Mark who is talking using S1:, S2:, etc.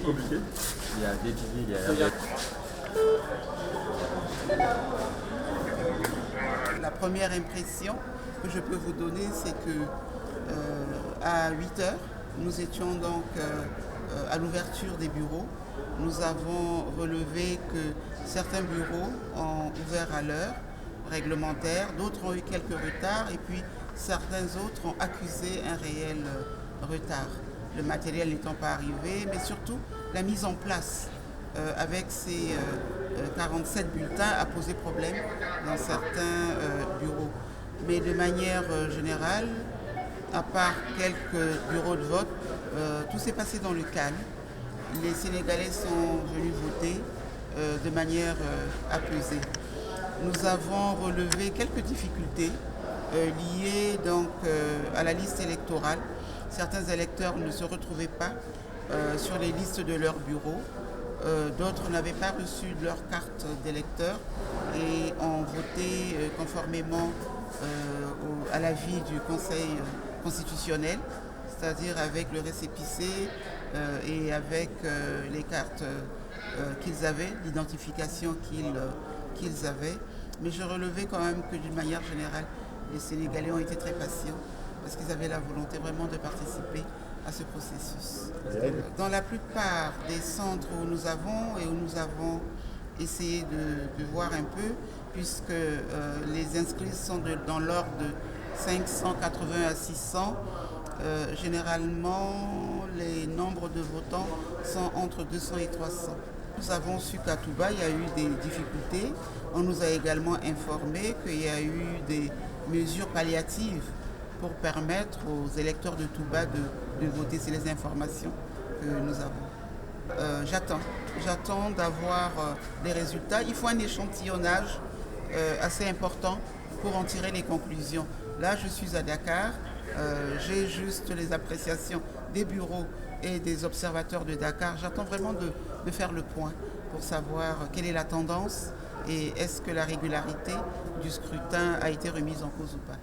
S1: compliqué.
S2: Il y a des TV, il y a
S3: La première impression que je peux vous donner, c'est que à 8 heures, nous étions donc à l'ouverture des bureaux. Nous avons relevé que certains bureaux ont ouvert à l'heure réglementaire, d'autres ont eu quelques retards et puis certains autres ont accusé un réel retard. Le matériel n'étant pas arrivé, mais surtout la mise en place avec ces 47 bulletins a posé problème dans certains bureaux. Mais de manière générale, à part quelques bureaux de vote, tout s'est passé dans le calme. Les Sénégalais sont venus voter de manière apaisée. Nous avons relevé quelques difficultés liées donc, à la liste électorale. Certains électeurs ne se retrouvaient pas sur les listes de leur bureau. D'autres n'avaient pas reçu leur carte d'électeur et ont voté conformément à l'avis du Conseil constitutionnel, c'est-à-dire avec le récépissé et avec les cartes qu'ils avaient, l'identification qu'ils avaient. Mais je relevais quand même que d'une manière générale, les Sénégalais ont été très patients parce qu'ils avaient la volonté vraiment de participer à ce processus. Dans la plupart des centres où nous avons essayé de voir un peu, puisque les inscrits sont dans l'ordre de 580 à 600, généralement les nombres de votants sont entre 200 et 300. Nous avons su qu'à Touba, il y a eu des difficultés. On nous a également informé qu'il y a eu des mesures palliatives pour permettre aux électeurs de Touba de voter. C'est les informations que nous avons. J'attends d'avoir les résultats. Il faut un échantillonnage assez important pour en tirer les conclusions. Là, je suis à Dakar. J'ai juste les appréciations des bureaux et des observateurs de Dakar. J'attends vraiment de faire le point pour savoir quelle est la tendance et est-ce que la régularité du scrutin a été remise en cause ou pas.